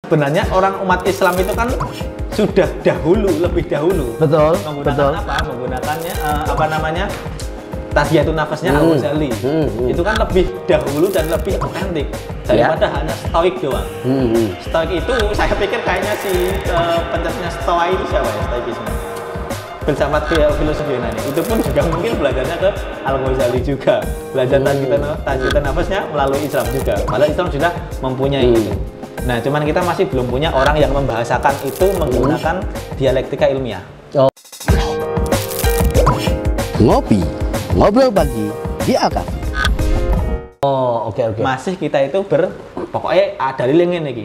Sebenarnya orang umat Islam itu kan sudah lebih dahulu menggunakan menggunakannya apa namanya Tazkiyatun Nafasnya Al-Ghazali. Itu kan lebih dahulu dan lebih otentik daripada hanya stoik doang. Stoik itu saya pikir kayaknya si pencetusnya Stoa itu siapa ya, stoikisme, filsafat filosofi Yunani. Itu pun juga mungkin belajarnya ke Al-Ghazali juga, belajar Tazkiyatun Nafasnya melalui Islam juga. Padahal Islam sudah mempunyai itu. Nah, cuman kita masih belum punya orang yang membahasakan itu menggunakan dialektika ilmiah. Ngopi, ngobrol pagi di Al-Kahfi. Oh, oke. Masih kita itu pokoknya ada dalilnya nih.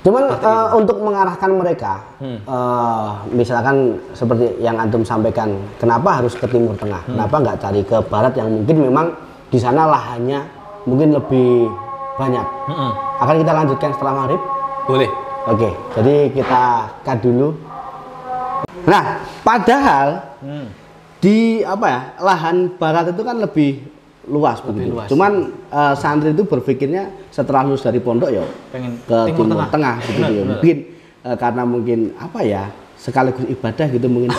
Cuman untuk mengarahkan mereka, misalkan seperti yang antum sampaikan, kenapa harus ke Timur Tengah? Kenapa nggak cari ke Barat yang mungkin memang di sana lahannya mungkin lebih banyak? Akan kita lanjutkan setelah maghrib? Boleh. Oke, jadi kita cut dulu. Nah, padahal di lahan Barat itu kan lebih luas begitu. Cuman santri itu berpikirnya setelah lulus dari pondok ya pengen ke Timur Tengah begitu ya. Mungkin karena mungkin sekaligus ibadah gitu mungkin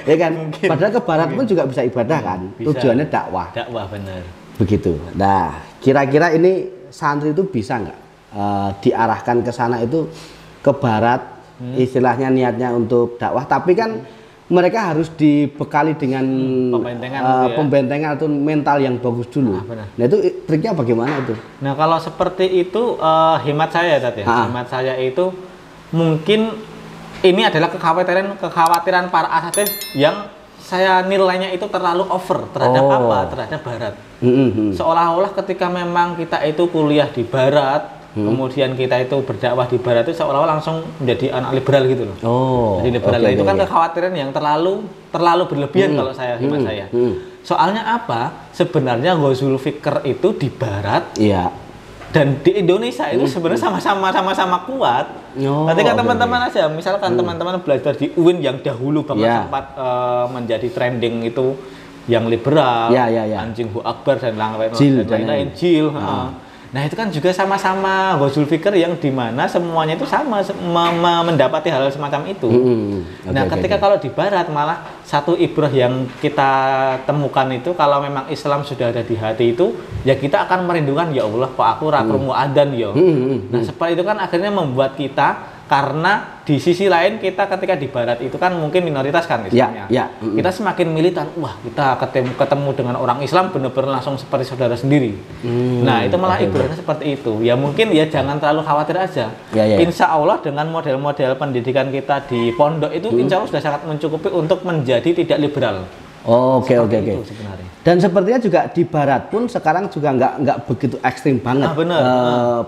ya kan. Padahal ke Barat pun juga bisa ibadah kan. Bisa. Tujuannya dakwah. Dakwah benar. Begitu. Nah, kira-kira ini santri itu bisa nggak diarahkan ke sana itu ke Barat, istilahnya niatnya untuk dakwah, tapi kan mereka harus dibekali dengan pembentengan atau mental yang bagus dulu. Nah itu triknya bagaimana itu? Nah kalau seperti itu hemat saya tadi hemat saya itu mungkin ini adalah kekhawatiran para asatidz yang saya nilainya itu terlalu over terhadap terhadap Barat. Seolah-olah ketika memang kita itu kuliah di Barat, kemudian kita itu berdakwah di Barat itu seolah-olah langsung menjadi anak liberal gitu loh. Jadi liberal itu kan kekhawatiran yang terlalu berlebihan kalau saya hemat saya. Soalnya apa? Sebenarnya Ghazul Fikr itu di Barat dan di Indonesia itu sebenarnya sama-sama kuat. Ketika teman-teman aja, misalkan teman-teman belajar di UIN yang dahulu banget sempat menjadi trending itu yang liberal, anjing Hu Akbar dan lain-lain, Jil. Nah itu kan juga sama-sama Ghazul Fikr yang dimana semuanya itu sama mendapati hal semacam itu. Nah ketika kalau di Barat malah satu ibrah yang kita temukan itu kalau memang Islam sudah ada di hati itu ya kita akan merindukan ya Allah kok aku ra krungu adzan ya. Nah seperti itu kan akhirnya membuat kita, karena di sisi lain kita ketika di Barat itu kan mungkin minoritas kan Islamnya. Kita semakin militan, wah kita ketemu dengan orang Islam benar-benar langsung seperti saudara sendiri. Nah itu malah ibaratnya seperti itu. Ya mungkin ya jangan terlalu khawatir aja. Insya Allah dengan model-model pendidikan kita di pondok itu insya Allah sudah sangat mencukupi untuk menjadi tidak liberal. Oke. Dan sepertinya juga di Barat pun sekarang juga nggak begitu ekstrim banget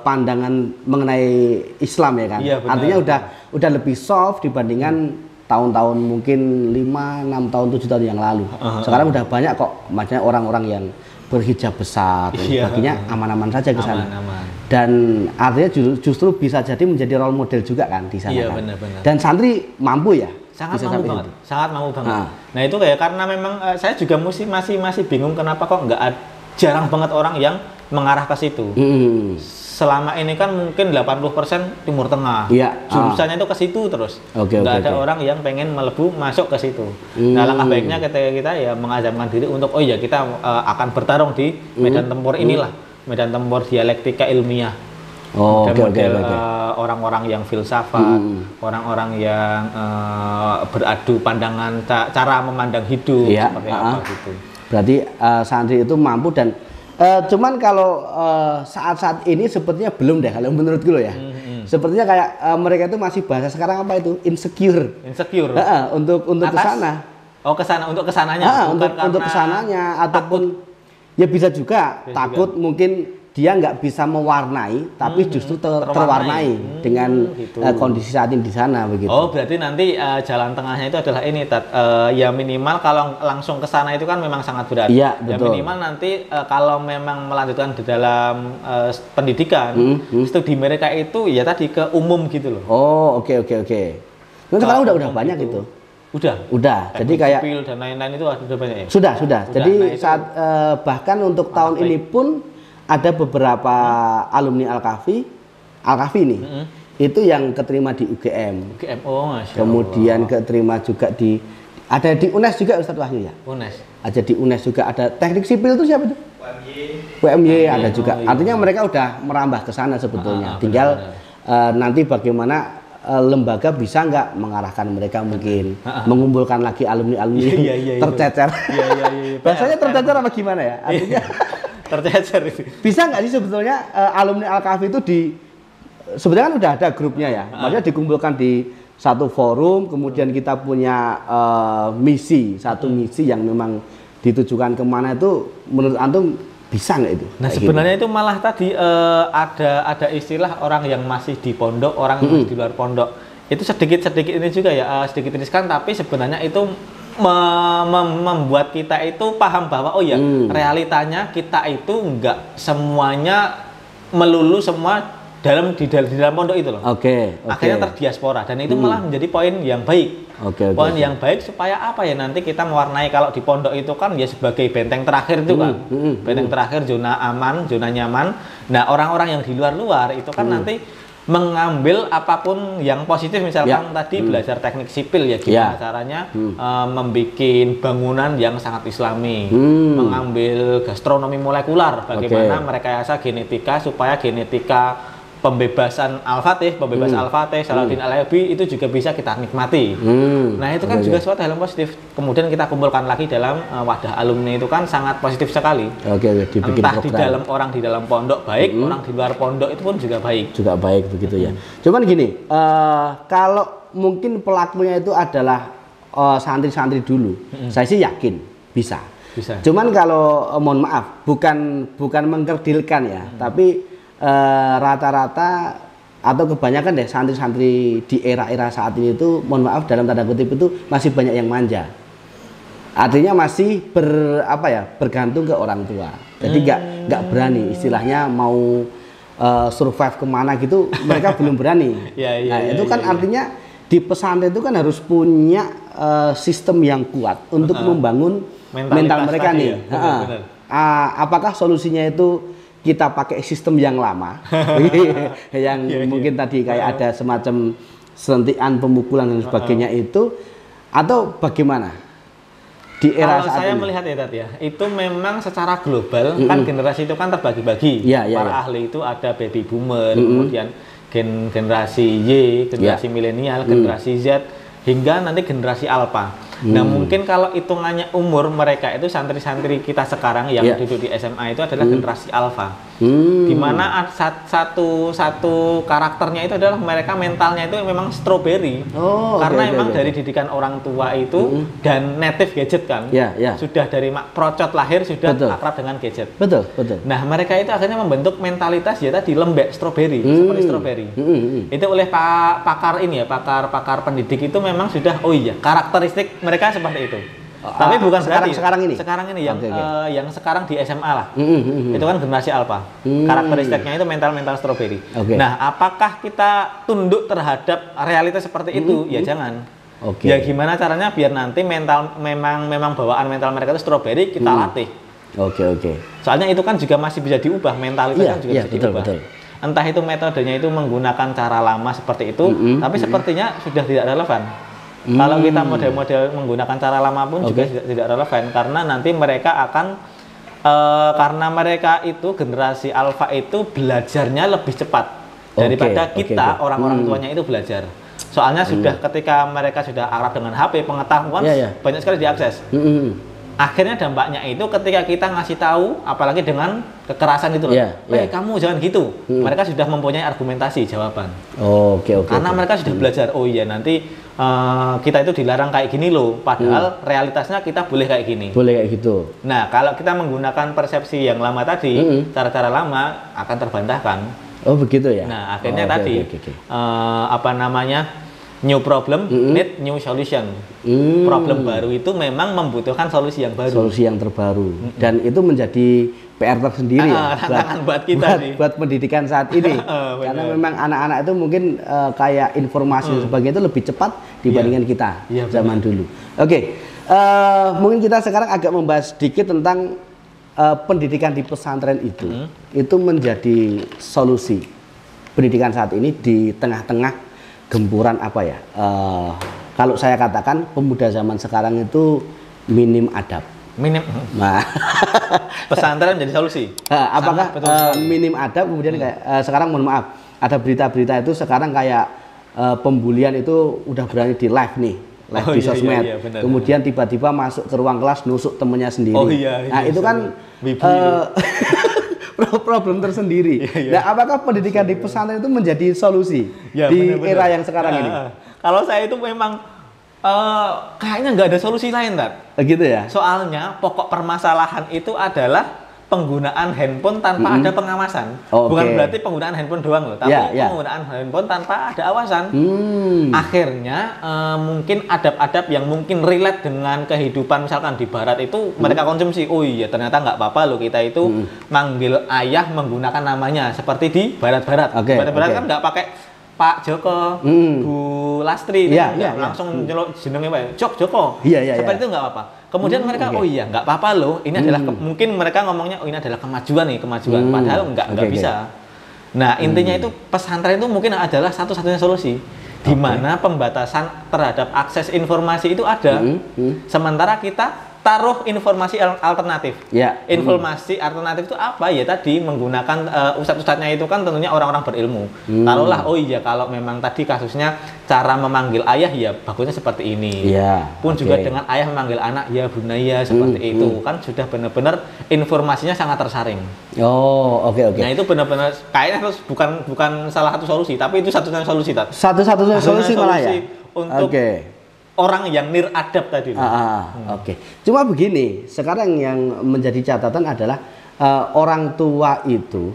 pandangan mengenai Islam ya kan. Artinya udah lebih soft dibandingkan tahun-tahun mungkin 5, 6 tahun, 7 tahun yang lalu. Sekarang udah banyak kok maksudnya orang-orang yang berhijab besar, baginya aman-aman saja ke sana. Dan artinya justru bisa jadi menjadi role model juga kan di sana. Kan? Dan santri mampu ya. Sangat mampu banget. Nah itu kayak karena memang saya juga masih bingung kenapa kok jarang banget orang yang mengarah ke situ. Selama ini kan mungkin 80% Timur Tengah. Jurusannya itu ke situ terus. Nggak ada orang yang pengen masuk ke situ. Nah langkah baiknya ketika kita ya mengazamkan diri untuk kita akan bertarung di medan tempur inilah, medan tempur dialektika ilmiah. Orang-orang yang filsafat, orang-orang yang beradu pandangan cara memandang hidup seperti apa gitu. Berarti santri itu mampu dan cuman kalau saat-saat ini sepertinya belum deh kalau menurutku loh ya. Sepertinya kayak mereka itu masih bahasa sekarang apa itu insecure. Untuk ke sana. Untuk kesananya. Untuk kesananya ataupun ya bisa juga takut mungkin dia nggak bisa mewarnai, tapi justru terwarnai dengan kondisi saat ini di sana begitu. Berarti nanti jalan tengahnya itu adalah ini, ya minimal kalau langsung ke sana itu kan memang sangat berat. Ya minimal nanti kalau memang melanjutkan di dalam pendidikan, studi mereka itu ya tadi ke umum gitu loh. Oke. Nah, sekarang udah banyak itu. Udah. Jadi kayak sipil dan lain-lain itu sudah banyak ya. Sudah. Jadi saat bahkan untuk tahun ini pun ada beberapa alumni Al-Kahfi Al-Kahfi nih, itu yang keterima di UGM. Oh, Masya kemudian Allah. Keterima juga ada di UNES juga Ustadz Wahyu ya. UNES. Ada di UNES juga, ada teknik sipil itu siapa tuh? WMY ada juga. Iya. Artinya mereka udah merambah ke sana sebetulnya. Tinggal nanti bagaimana lembaga bisa nggak mengarahkan mereka mungkin mengumpulkan lagi alumni-alumni tercecer. Bahasanya tercecer apa gimana ya? Artinya tercecer. Bisa nggak sih sebetulnya alumni Al-Kahfi itu sebetulnya kan udah ada grupnya ya. Maksudnya dikumpulkan di satu forum, kemudian kita punya satu misi yang memang ditujukan kemana itu menurut antum bisa nggak itu? Nah sebenarnya gitu. Itu malah tadi ada istilah orang yang masih di pondok, orang yang masih di luar pondok. Itu sedikit ini juga ya, sedikit riskan, tapi sebenarnya itu membuat kita itu paham bahwa oh ya realitanya kita itu nggak semuanya melulu semua di dalam pondok itu loh. Akhirnya terdiaspora dan itu malah menjadi poin yang baik. Poin yang baik supaya apa ya, nanti kita mewarnai kalau di pondok itu kan ya sebagai benteng terakhir itu kan. Benteng terakhir, zona aman, zona nyaman. Nah, orang-orang yang di luar itu kan nanti mengambil apapun yang positif, misalkan tadi belajar teknik sipil ya gimana caranya membuat bangunan yang sangat islami, mengambil gastronomi molekular, bagaimana merekayasa genetika supaya genetika pembebasan Al-Fatih, Salahuddin Al-Ayyubi itu juga bisa kita nikmati. Nah itu kan juga suatu hal yang positif. Kemudian kita kumpulkan lagi dalam wadah alumni itu kan sangat positif sekali. Entah di dalam orang di dalam pondok baik, orang di luar pondok itu pun juga baik. Juga baik begitu ya. Cuman gini, kalau mungkin pelakunya itu adalah santri-santri dulu, saya sih yakin bisa. Cuman kalau mohon maaf, bukan mengkerdilkan ya, tapi rata-rata atau kebanyakan deh santri-santri di era-era saat ini itu mohon maaf dalam tanda kutip itu masih banyak yang manja. Artinya masih bergantung ke orang tua. Jadi nggak berani istilahnya mau survive kemana gitu mereka belum berani. Itu kan artinya di pesantren itu kan harus punya sistem yang kuat untuk membangun mental mereka nih. Benar. Apakah solusinya itu kita pakai sistem yang lama, yang mungkin tadi kayak ada semacam sentian pemukulan dan sebagainya itu, atau bagaimana di era saat ini? Saya melihat ya tadi ya, itu memang secara global kan generasi itu kan terbagi-bagi. Para ahli itu ada baby boomer, kemudian generasi Y, generasi milenial, generasi Z, hingga nanti generasi alpha. Nah mungkin kalau hitungannya umur mereka itu santri-santri kita sekarang yang duduk di SMA itu adalah generasi alpha, dimana satu karakternya itu adalah mereka mentalnya itu memang strawberry, karena memang dari didikan orang tua itu dan native gadget kan, sudah dari procot lahir sudah akrab dengan gadget. Betul. Nah mereka itu akhirnya membentuk mentalitas ya tadi lembek strawberry, seperti strawberry. Itu oleh pakar pendidik itu memang sudah karakteristik mereka seperti itu. Tapi bukan sekarang ini yang sekarang di SMA lah. Itu kan generasi alpha. Karakteristiknya itu mental strawberry. Nah, apakah kita tunduk terhadap realitas seperti itu? Ya jangan. Ya gimana caranya biar nanti memang bawaan mental mereka itu strawberry kita latih. Soalnya itu kan juga masih bisa diubah, mentalitasnya kan juga bisa diubah. Entah itu metodenya itu menggunakan cara lama seperti itu, tapi sepertinya sudah tidak relevan. Kalau kita model-model menggunakan cara lama pun juga tidak relevan, karena nanti mereka akan karena mereka itu generasi alpha itu belajarnya lebih cepat daripada kita orang-orang tuanya itu belajar. Soalnya sudah ketika mereka sudah akrab dengan HP, pengetahuan banyak sekali diakses. Akhirnya dampaknya itu ketika kita ngasih tahu, apalagi dengan kekerasan itu, kamu jangan gitu. Mereka sudah mempunyai argumentasi jawaban. Karena mereka sudah belajar. Oh iya nanti kita itu dilarang kayak gini loh. Padahal realitasnya kita boleh kayak gini. Boleh kayak gitu. Nah kalau kita menggunakan persepsi yang lama tadi, cara-cara lama akan terbantahkan. Oh begitu ya. Nah akhirnya new problem need new solution. Problem baru itu memang membutuhkan solusi yang baru. Solusi yang terbaru. Dan itu menjadi PR tersendiri buat pendidikan saat ini. Karena memang anak-anak itu mungkin kayak informasi dan sebagainya itu lebih cepat dibandingkan kita zaman dulu. Mungkin kita sekarang agak membahas sedikit tentang pendidikan di pesantren itu menjadi solusi. pendidikan saat ini di tengah-tengah gempuran apa ya? Kalau saya katakan pemuda zaman sekarang itu minim adab. Minim. Nah, pesantren menjadi solusi. Apakah minim adab kemudian kayak sekarang mohon maaf ada berita-berita itu sekarang kayak pembulian itu udah berani di live nih, live di sosmed. Iya, benar, kemudian tiba-tiba masuk ke ruang kelas nusuk temennya sendiri. Nah itu kan problem tersendiri. Nah apakah pendidikan di pesantren itu menjadi solusi di era yang sekarang ini? Kalau saya itu memang kayaknya nggak ada solusi lain, Tat. Gitu ya. Soalnya pokok permasalahan itu adalah penggunaan handphone tanpa ada pengawasan. Bukan berarti penggunaan handphone doang loh, tapi penggunaan handphone tanpa ada awasan. Akhirnya mungkin adab-adab yang mungkin relate dengan kehidupan misalkan di barat itu mereka konsumsi. Oh iya, ternyata nggak apa-apa loh kita itu manggil ayah menggunakan namanya seperti di barat-barat. Barat-barat kan nggak pakai Pak Joko, Bu Lastri, langsung nyeluk jenenge wae, Joko. Seperti itu nggak apa-apa. Kemudian mereka, oh iya nggak apa-apa loh, ini adalah mungkin mereka ngomongnya, oh ini adalah kemajuan nih, kemajuan. Padahal nggak bisa. Nah intinya itu pesantren itu mungkin adalah satu-satunya solusi, di mana pembatasan terhadap akses informasi itu ada. Sementara kita taruh informasi alternatif. Informasi alternatif itu apa? Ya tadi menggunakan ustadz-ustadznya itu kan tentunya orang-orang berilmu. Taruhlah, oh iya kalau memang tadi kasusnya cara memanggil ayah ya bagusnya seperti ini. Pun juga dengan ayah memanggil anak ya bunaya seperti itu kan sudah benar-benar informasinya sangat tersaring. Nah itu benar-benar kayaknya terus bukan salah satu solusi, tapi itu satu-satunya solusi. Satu-satunya solusi malah ya. Untuk orang yang niradab tadi. Cuma begini, sekarang yang menjadi catatan adalah orang tua itu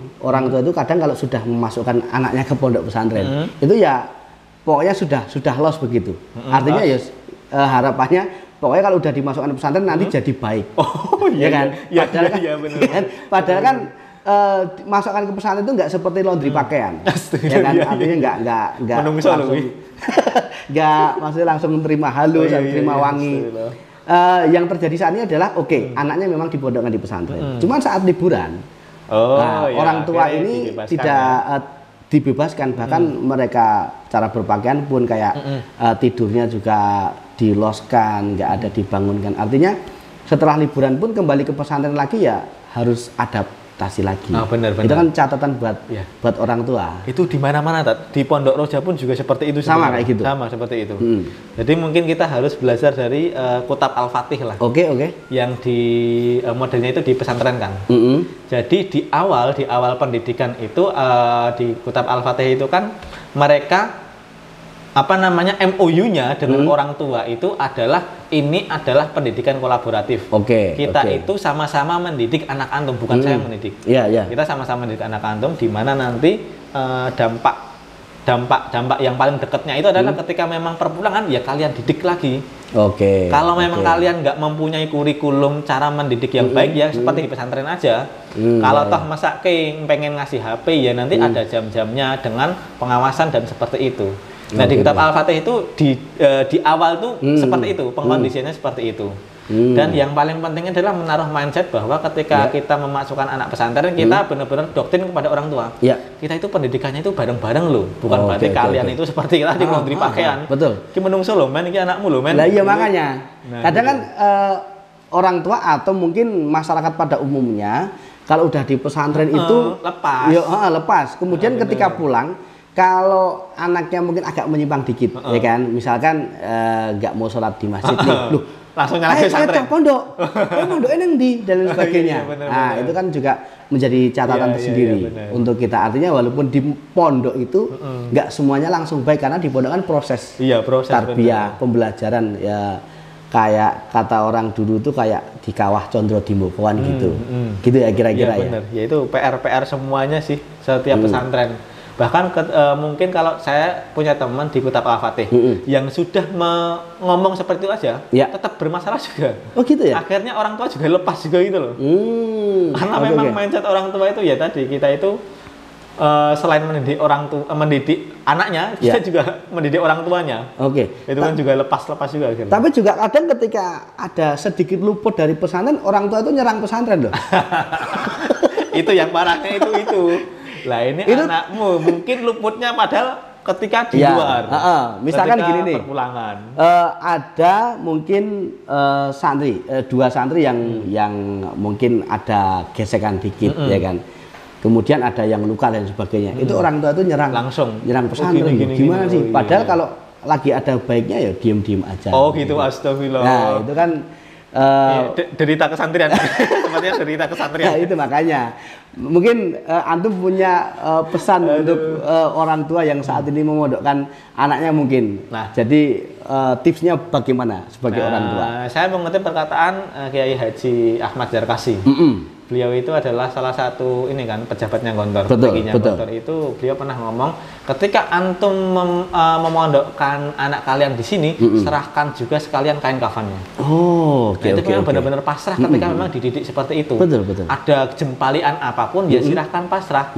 kadang kalau sudah memasukkan anaknya ke pondok pesantren, itu ya pokoknya sudah los begitu. Artinya ya harapannya pokoknya kalau udah dimasukkan ke pesantren nanti jadi baik. Padahal kan masukkan ke pesantren itu nggak seperti laundry pakaian, artinya nggak langsung maksudnya langsung menerima halus, terima wangi. Yang terjadi saat ini adalah anaknya memang dipondokkan di pesantren. Cuman saat liburan, orang tua ini tidak dibebaskan, bahkan mereka cara berpakaian pun kayak tidurnya juga diloskan, nggak ada dibangunkan. Artinya setelah liburan pun kembali ke pesantren lagi ya harus adaptasi lagi. Benar. Itu kan catatan buat orang tua. Itu di mana-mana, di Pondok Roja pun juga seperti itu. Sama kayak gitu. Sama seperti itu. Jadi mungkin kita harus belajar dari Kutab Al-Fatih lah. Yang di modelnya itu di pesantren kan. Jadi di awal pendidikan itu di Kutab Al-Fatih itu kan mereka MOU-nya dengan orang tua itu adalah ini adalah pendidikan kolaboratif. Kita itu sama-sama mendidik anak antum, bukan saya mendidik. Kita sama-sama mendidik anak antum, di mana nanti dampak yang paling dekatnya itu adalah ketika memang perpulangan ya kalian didik lagi. Kalau memang kalian nggak mempunyai kurikulum cara mendidik yang baik ya seperti di pesantren aja. Kalau toh masa pengen ngasih HP ya nanti ada jam-jamnya dengan pengawasan dan seperti itu. Nah di Kitab Al-Fatih itu di awal tuh seperti itu, pengkondisiannya seperti itu. Dan yang paling penting adalah menaruh mindset bahwa ketika kita memasukkan anak pesantren, kita benar-benar doktrin kepada orang tua. Kita itu pendidikannya itu bareng-bareng loh, bukan berarti kalian itu seperti kita di laundry pakaian. Ki menungso loh, men iki anakmu loh, men. Lah iya makanya. Kadang kan orang tua atau mungkin masyarakat pada umumnya kalau udah di pesantren itu lepas. Kemudian ketika pulang, kalau anaknya mungkin agak menyimpang dikit, ya kan, misalkan nggak mau sholat di masjid nih, langsung nyala ke pesantren. Pondok eneng di dan lain sebagainya. Nah itu kan juga menjadi catatan tersendiri untuk kita. Artinya walaupun di pondok itu nggak semuanya langsung baik karena di pondok kan proses tarbiyah, pembelajaran ya. Kayak kata orang dulu tuh kayak di kawah Condro Dimbokoan gitu ya kira-kira ya. Itu PR semuanya sih setiap pesantren. Bahkan mungkin kalau saya punya teman di Kutab Al-Fatih yang sudah ngomong seperti itu aja, tetap bermasalah juga. Gitu ya? Akhirnya orang tua juga lepas juga gitu loh. Karena memang mindset orang tua itu ya tadi, kita itu selain mendidik mendidik anaknya, kita juga mendidik orang tuanya. Itu kan juga lepas juga akhirnya. Tapi juga kadang ketika ada sedikit luput dari pesantren, orang tua itu nyerang pesantren loh. Itu yang parahnya itu. Lah ini itu, anakmu mungkin luputnya padahal ketika di luar. Misalkan gini nih. Perpulangan. Ada mungkin santri, dua santri yang mungkin ada gesekan dikit ya kan. Kemudian ada yang luka dan sebagainya. Itu orang tua itu nyerang pesantren. Gimana sih? Padahal kalau lagi ada baiknya ya diem-diem aja. Oh gitu, astagfirullah. Nah itu kan derita kesantrian. Sepertinya derita kesantrian. Nah, itu makanya mungkin antum punya pesan untuk orang tua yang saat ini memondokkan anaknya mungkin. Nah, jadi tipsnya bagaimana sebagai orang tua? Saya mengutip perkataan Kiai Haji Ahmad Zarkasi. Beliau itu adalah salah satu ini kan pejabatnya Gontor, petingginya Gontor itu. Beliau pernah ngomong, ketika antum memondokkan anak kalian di sini, serahkan juga sekalian kain kafannya. Itu memang benar-benar pasrah ketika memang dididik seperti itu. Betul. Ada jempalian apapun ya silahkan pasrah.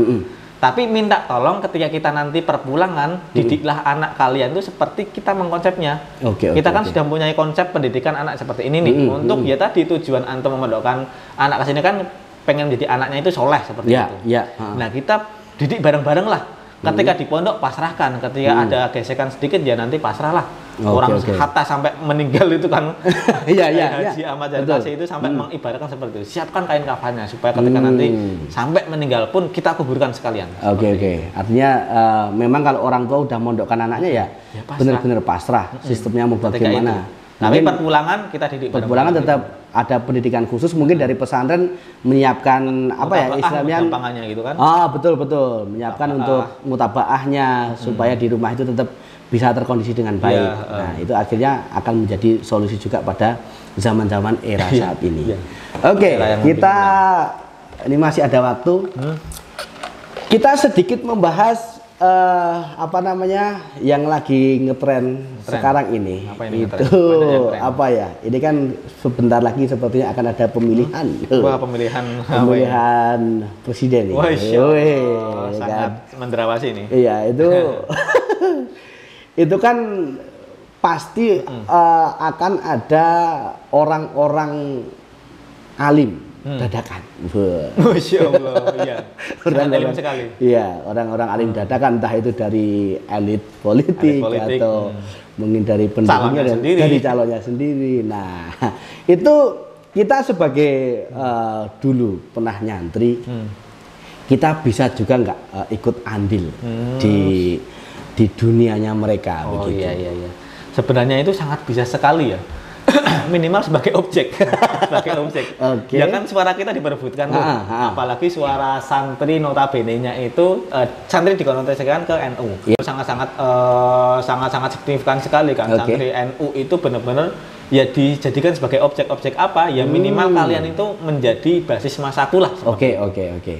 Tapi minta tolong ketika kita nanti perpulangan, didiklah anak kalian itu seperti kita mengkonsepnya. Kita kan sudah mempunyai konsep pendidikan anak seperti ini nih. Untuk ya tadi tujuan antum memondokkan anak ke sini kan pengen jadi anaknya itu soleh seperti itu. Nah kita didik bareng-bareng lah. Ketika di pondok pasrahkan, ketika ada gesekan sedikit ya nanti pasrah lah. Orang Hatta sampai meninggal itu kan. Haji Ahmad Zarkasi itu sampai mengibaratkan seperti itu. Siapkan kain kafannya supaya ketika nanti sampai meninggal pun kita kuburkan sekalian. Artinya memang kalau orang tua udah mondokkan anaknya ya benar-benar pasrah. Sistemnya mau bagaimana. Tapi perpulangan kita didik. Perpulangan tetap ada pendidikan khusus mungkin dari pesantren menyiapkan apa ya istilahnya gitu kan. Betul menyiapkan untuk mutabaahnya supaya di rumah itu tetap bisa terkondisi dengan baik. Nah, itu akhirnya akan menjadi solusi juga pada zaman-zaman era saat ini. Kita ini masih ada waktu. Kita sedikit membahas apa namanya yang lagi ngetren sekarang ini. Itu apa ya? Ini kan sebentar lagi sepertinya akan ada pemilihan. Pemilihan presiden nih. Sangat menderawasi ini. Iya, itu itu kan pasti akan ada orang-orang alim dadakan. Masya Allah, iya. Alim sekali. Iya, orang-orang alim dadakan, entah itu dari elit politik atau mungkin dari pendukungnya dan dari calonnya sendiri. Nah, itu kita sebagai dulu pernah nyantri, kita bisa juga nggak ikut andil di dunianya mereka. Iya. Sebenarnya itu sangat bisa sekali ya. Minimal sebagai objek. Ya kan suara kita diperebutkan tuh. Apalagi suara santri notabene-nya itu santri dikonotasikan ke NU. Sangat signifikan sekali kan. Santri NU itu benar-benar ya dijadikan sebagai objek-objek apa ya minimal kalian itu menjadi basis masaku lah.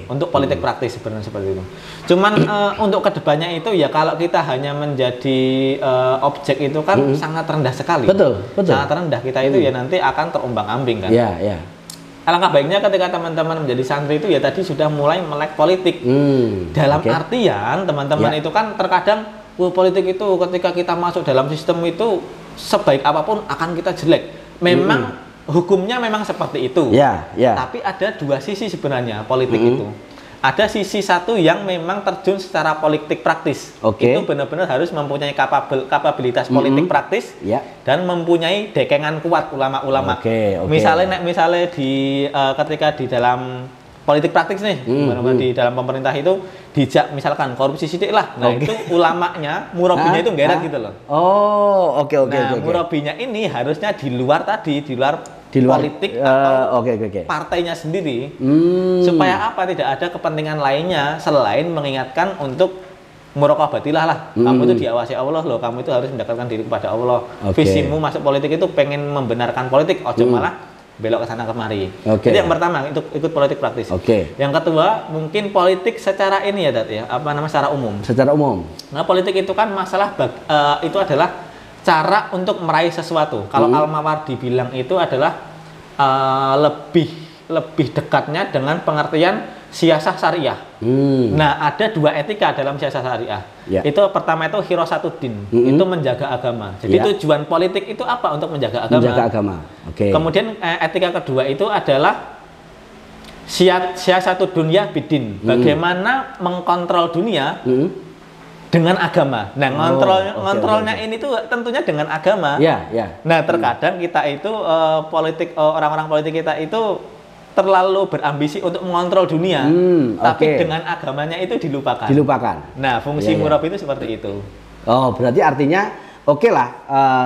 Untuk politik praktis sebenarnya seperti itu. Cuman untuk kedepannya itu ya kalau kita hanya menjadi objek itu kan sangat rendah sekali. Betul. Sangat rendah kita itu ya nanti akan terombang-ambing kan. Alangkah baiknya ketika teman-teman menjadi santri itu ya tadi sudah mulai melek politik. Dalam artian teman-teman itu kan terkadang politik itu ketika kita masuk dalam sistem itu sebaik apapun akan kita jelek. Memang hukumnya memang seperti itu. Tapi ada dua sisi sebenarnya politik itu. Ada sisi satu yang memang terjun secara politik praktis. Itu benar-benar harus mempunyai kapabilitas politik praktis dan mempunyai dekengan kuat ulama-ulama. Misalnya di ketika di dalam politik praktis nih, di dalam pemerintah itu dijak misalkan korupsi sidik lah. Nah, itu ulamanya, murabinya itu ngeret gitu loh. Murabinya ini harusnya di luar politik atau partainya sendiri. Supaya apa? Tidak ada kepentingan lainnya selain mengingatkan untuk muraqabatilah lah. Kamu itu diawasi Allah loh, kamu itu harus mendekatkan diri kepada Allah. Visimu masuk politik itu pengen membenarkan politik, ojo malah belok ke sana kemari. Itu yang pertama, ikut politik praktis. Yang kedua, mungkin politik secara ini ya, Dat ya, secara umum. Nah, politik itu kan masalah itu adalah cara untuk meraih sesuatu. Kalau Al-Mawardi bilang itu adalah lebih dekatnya dengan pengertian siasah syariah. Nah, ada dua etika dalam siasah syariah. Itu pertama itu hirosatuddin, itu menjaga agama. Jadi tujuan politik itu apa? Untuk menjaga agama. Menjaga agama. Kemudian etika kedua itu adalah siasatu dunia bidin. Bagaimana mengkontrol dunia dengan agama. Nah, ngontrolnya ini tuh tentunya dengan agama. Nah, terkadang kita itu orang-orang politik kita itu terlalu berambisi untuk mengontrol dunia, tapi dengan agamanya itu dilupakan. Nah, fungsi murab itu seperti itu. Oh, berarti artinya oke lah,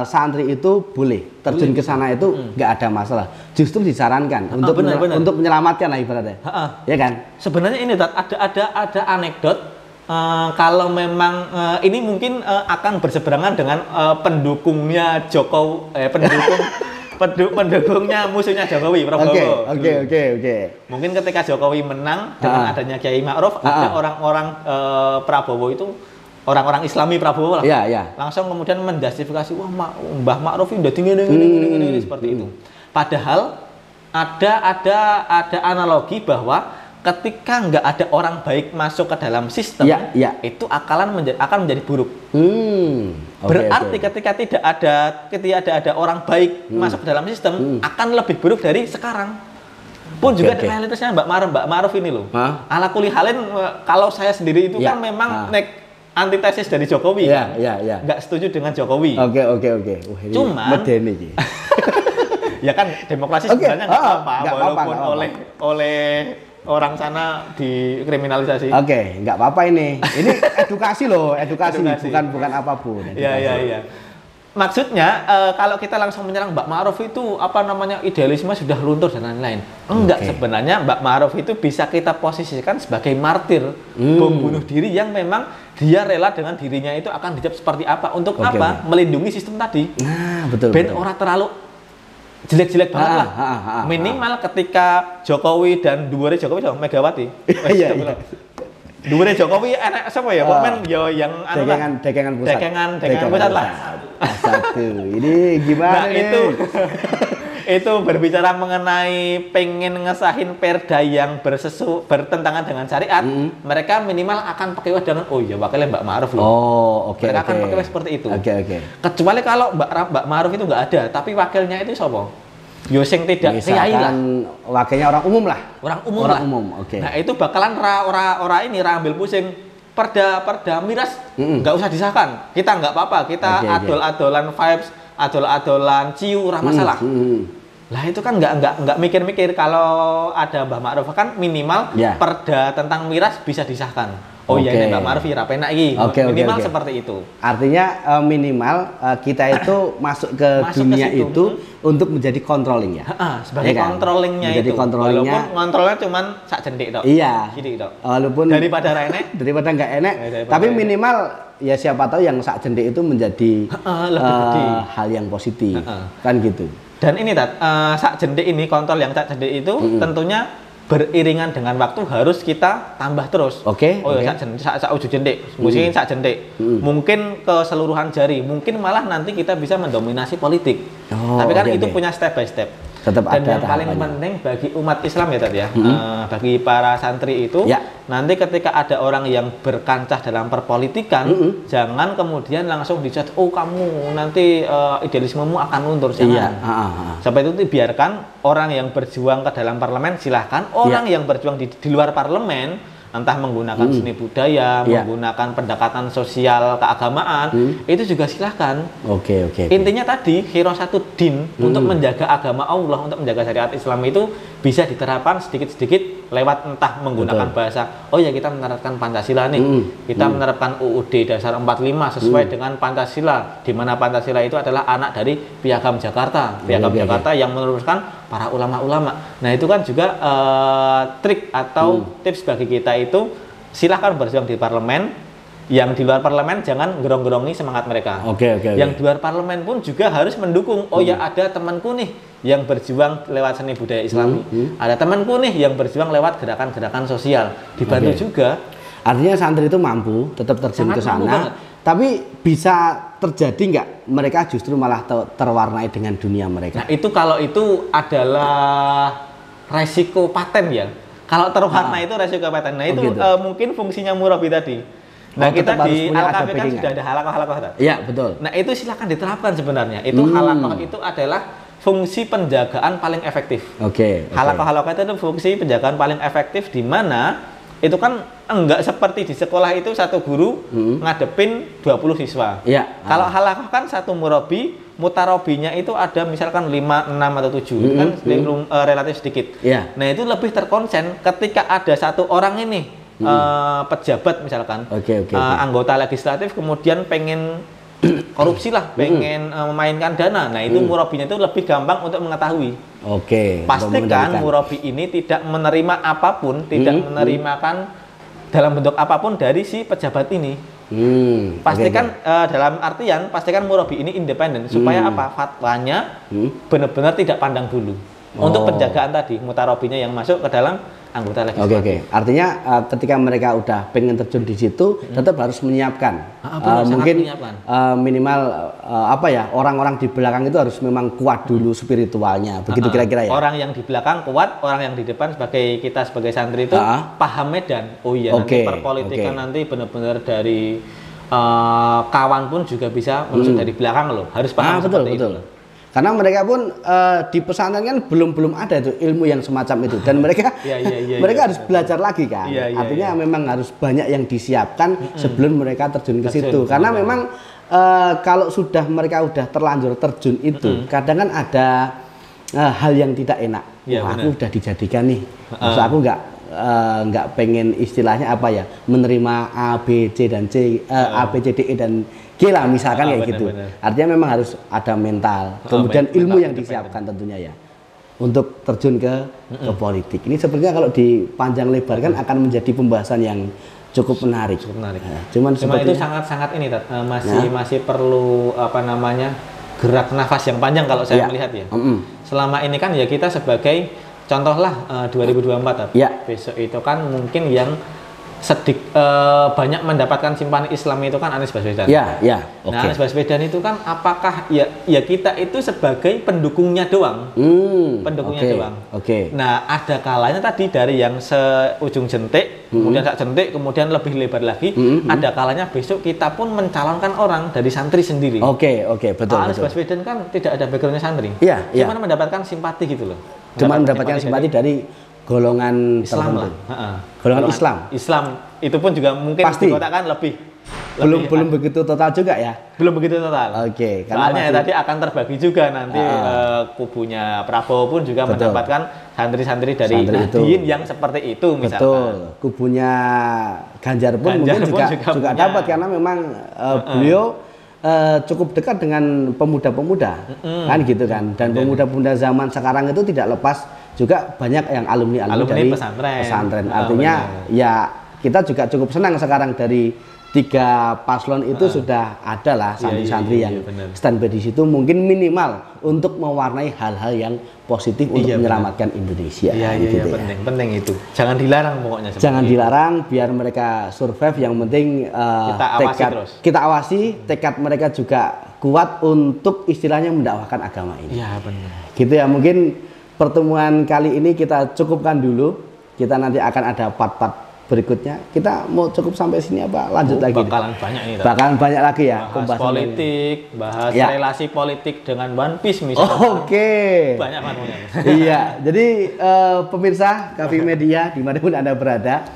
santri itu boleh terjun ke sana itu nggak ada masalah. Justru disarankan untuk menyelamatkan lah ibaratnya. Ya kan? Sebenarnya ini ada anekdot. Kalau memang ini mungkin akan berseberangan dengan pendukungnya pendukungnya musuhnya Jokowi, Prabowo. Oke. Mungkin ketika Jokowi menang dengan adanya Kiai Ma'ruf, ada orang-orang Prabowo itu, orang-orang Islami Prabowo lah. Langsung kemudian menjustifikasi, wah Mbah Ma'ruf udah tinggi seperti itu. Padahal ada analogi bahwa ketika nggak ada orang baik masuk ke dalam sistem, itu akan menjadi buruk. Berarti ketika tidak ada orang baik masuk ke dalam sistem, akan lebih buruk dari sekarang. Pun juga realitasnya Mbak Ma'ruf ini loh. Ala kuli halin, kalau saya sendiri itu kan memang antitesis dari Jokowi. Nggak setuju dengan Jokowi. Oke. Cuman ya kan demokrasi sebenarnya nggak apa-apa, walaupun oleh orang sana dikriminalisasi. Nggak apa-apa ini. Ini edukasi loh, edukasi. bukan apapun. Iya. Maksudnya kalau kita langsung menyerang Mbak Ma'ruf itu idealisme sudah luntur dan lain-lain. Enggak, sebenarnya Mbak Ma'ruf itu bisa kita posisikan sebagai martir, bom bunuh diri yang memang dia rela dengan dirinya itu akan dijawab seperti apa. Untuk apa? Melindungi sistem tadi. Nah, betul. Ben orang terlalu jelek-jelek banget lah. Minimal ketika Jokowi dan dhuwure Jokowi sama Megawati. Dhuwure Jokowi enak siapa ya? Pokoknya yang dekengan pusat lah. Satu. Ini gimana nih? Itu berbicara mengenai pengen ngesahin perda yang bertentangan dengan syariat, mereka minimal akan pakai dengan wakilnya Mbak Ma'ruf loh. Mereka akan pakai seperti itu. Kecuali kalau Mbak Ma'ruf itu nggak ada, tapi wakilnya itu siapa? Sing tidak kiai lah. Wakilnya orang umum lah. Orang umum. Nah, itu bakalan ra ambil pusing. Perda miras nggak usah disahkan. Kita nggak apa-apa. Kita adol-adolan vibes, adol-adolan ciu, masalah. Lah itu kan nggak mikir-mikir. Kalau ada Mbah Ma'ruf kan minimal perda tentang miras bisa disahkan. Ini Mbak Ma'ruf ya penak iki. Minimal seperti itu. Artinya minimal kita itu masuk ke dunia itu untuk menjadi controlling ya. Sebagai controllingnya itu. Walaupun kontrolnya cuman sak jendik tok. Gitu tok. Walaupun daripada nggak enek, tapi minimal ya siapa tahu yang sak jendik itu menjadi hal yang positif. Kan gitu. Dan ini sak jendik ini, kontrol yang sak jendik itu tentunya beriringan dengan waktu harus kita tambah terus. Sak ujung jendik, mungkin sak jendik. Mungkin keseluruhan jari, mungkin malah nanti kita bisa mendominasi politik. Tapi kan itu punya step by step. Tetap dan yang paling penting bagi umat Islam ya Tat ya, bagi para santri itu nanti ketika ada orang yang berkancah dalam perpolitikan, jangan kemudian langsung dicat, kamu nanti idealismemu akan luntur. Sampai itu dibiarkan orang yang berjuang ke dalam parlemen silahkan, orang yang berjuang di luar parlemen entah menggunakan seni budaya, menggunakan pendekatan sosial keagamaan, itu juga silahkan. Intinya tadi hirosatu din untuk menjaga agama Allah, untuk menjaga syariat Islam itu bisa diterapkan sedikit-sedikit lewat entah menggunakan bahasa, kita menerapkan Pancasila nih, kita menerapkan UUD dasar 45 sesuai dengan Pancasila, di mana Pancasila itu adalah anak dari Piagam Jakarta, Jakarta yang meneruskan para ulama-ulama. Nah itu kan juga trik atau tips bagi kita itu, silahkan berjuang di parlemen. Yang di luar parlemen jangan gerong-gerongi semangat mereka. Yang di luar parlemen pun juga harus mendukung. Ada temanku nih yang berjuang lewat seni budaya Islami. Ada temanku nih yang berjuang lewat gerakan-gerakan sosial. Dibantu juga. Artinya santri itu mampu tetap terjun ke sana. Tapi bisa terjadi nggak mereka justru malah terwarnai dengan dunia mereka? Nah itu kalau itu adalah resiko paten ya. Kalau terwarnai itu resiko paten. Nah itu mungkin fungsinya murabi tadi. Nah kita di Al-Kafi kan sudah ada halakoh-halakoh. Iya betul. Nah itu silakan diterapkan sebenarnya. Itu halakoh itu adalah fungsi penjagaan paling efektif. Halaqah itu fungsi penjagaan paling efektif, di mana itu kan enggak seperti di sekolah itu satu guru ngadepin 20 siswa. Kalau halaqah kan satu murabi, mutarobinya itu ada misalkan 5, 6 atau 7, itu kan relatif sedikit. Nah, itu lebih terkonsen ketika ada satu orang ini pejabat misalkan, anggota legislatif, kemudian pengen korupsi lah, pengen memainkan dana. Nah, itu murabinya itu lebih gampang untuk mengetahui. Pastikan murabi ini tidak menerima apapun, tidak menerimakan dalam bentuk apapun dari si pejabat ini. Pastikan dalam artian pastikan murabi ini independen, supaya apa? Fatwanya benar-benar tidak pandang bulu. Untuk penjagaan tadi, mutarobinya yang masuk ke dalam anggota legislatif. Artinya ketika mereka udah pengen terjun di situ, tetap harus menyiapkan. Mungkin minimal orang-orang di belakang itu harus memang kuat dulu spiritualnya. Begitu kira-kira ya. Orang yang di belakang kuat, orang yang di depan kita sebagai santri itu paham medan. Nanti perpolitikan nanti benar-benar dari kawan pun juga bisa masuk dari belakang loh. Harus paham seperti itu. Karena mereka pun di pesantren kan belum ada itu ilmu yang semacam itu, dan mereka harus belajar lagi kan. Artinya memang harus banyak yang disiapkan sebelum mereka terjun ke situ. Karena memang kalau sudah mereka udah terlanjur terjun itu, kadang kan ada hal yang tidak enak. Aku udah dijadikan nih, maksud aku nggak pengen istilahnya menerima A, B, C dan C, A, B, C, D, E dan G lah misalkan kayak gitu. Artinya memang harus ada mental, kemudian ilmu yang disiapkan tentunya ya untuk terjun ke politik. Ini sepertinya kalau dipanjang lebarkan akan menjadi pembahasan yang cukup menarik. Cuma itu sangat-sangat ini masih perlu gerak nafas yang panjang kalau saya melihat ya. Selama ini kan ya kita sebagai contohlah 2024 besok itu kan mungkin yang banyak mendapatkan simpanan Islam itu kan Anies Baswedan. Nah, Anies Baswedan itu kan apakah ya kita itu sebagai pendukungnya doang. Pendukungnya doang. Nah, ada kalanya tadi dari yang seujung jentik, kemudian sak jentik, kemudian lebih lebar lagi, ada kalanya besok kita pun mencalonkan orang dari santri sendiri. Betul. Anies Baswedan kan tidak ada backgroundnya santri. Cuma mendapatkan simpati gitu loh. Cuma mendapatkan simpati dari golongan Islam lah. Golongan Islam itu pun juga mungkin pasti dikotakan lebih belum begitu total juga ya. Belum begitu total. Karena tadi akan terbagi juga nanti kubunya Prabowo pun juga mendapatkan santri-santri dari Nahdien yang seperti itu misalkan. Kubunya Ganjar pun mungkin juga dapat, karena memang beliau cukup dekat dengan pemuda-pemuda kan gitu kan, dan pemuda-pemuda zaman sekarang itu tidak lepas juga banyak yang alumni dari pesantren. Artinya ya kita juga cukup senang sekarang dari 3 paslon itu sudah ada lah santri-santri yang standby di situ, mungkin minimal untuk mewarnai hal-hal yang positif untuk menyelamatkan Indonesia. Penting itu. Jangan dilarang pokoknya. Jangan dilarang, biar mereka survive. Yang penting kita awasi tekad mereka juga kuat untuk istilahnya mendakwahkan agama ini. Gitu ya, mungkin pertemuan kali ini kita cukupkan dulu. Kita nanti akan ada part-part berikutnya. Kita mau cukup sampai sini apa lanjut lagi? Bakalan banyak ini. Bakalan banyak lagi ya. Bahas politik, bahas relasi politik dengan One Piece misalnya. Banyak banget. Jadi pemirsa Kavi Media dimanapun Anda berada,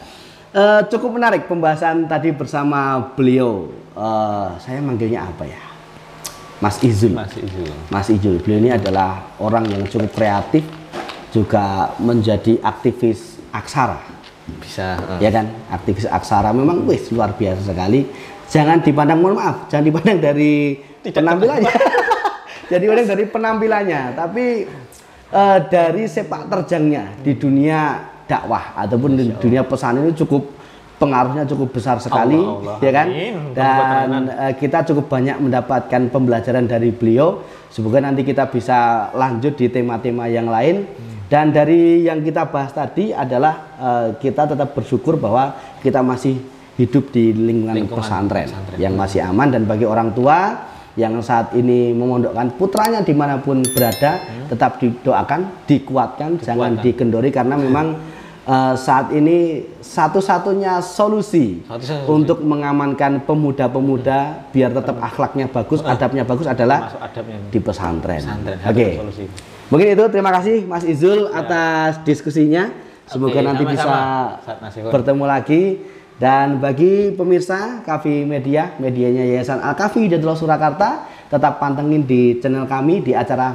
cukup menarik pembahasan tadi bersama beliau. Saya manggilnya apa ya? Mas Izul. Beliau ini adalah orang yang cukup kreatif, juga menjadi aktivis aksara. Ya kan, aktivis aksara memang luar biasa sekali. Jangan dipandang, jangan dipandang dari penampilannya. Jadi orang dari penampilannya, tapi dari sepak terjangnya di dunia dakwah ataupun di dunia pesan ini pengaruhnya cukup besar sekali, ya kan? Dan kita cukup banyak mendapatkan pembelajaran dari beliau. Semoga nanti kita bisa lanjut di tema-tema yang lain. Dan dari yang kita bahas tadi adalah kita tetap bersyukur bahwa kita masih hidup di lingkungan pesantren yang masih aman, dan bagi orang tua yang saat ini memondokkan putranya dimanapun berada, tetap didoakan, dikuatkan, jangan dikendori, karena memang saat ini satu-satunya solusi untuk mengamankan pemuda-pemuda biar tetap akhlaknya bagus, adabnya bagus adalah di pesantren. Oke. Mungkin itu, terima kasih Mas Izul atas diskusinya. Semoga nanti bisa bertemu lagi. Dan bagi pemirsa Kafi Media, medianya Yayasan Al-Kafi Hidayatullah Surakarta, tetap pantengin di channel kami di acara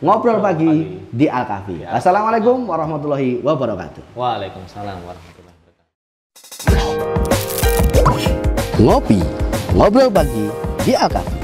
Ngobrol Pagi di Al-Kafi. Assalamualaikum warahmatullahi wabarakatuh. Waalaikumsalam warahmatullahi wabarakatuh. Ngobrol Pagi di Al-Kafi.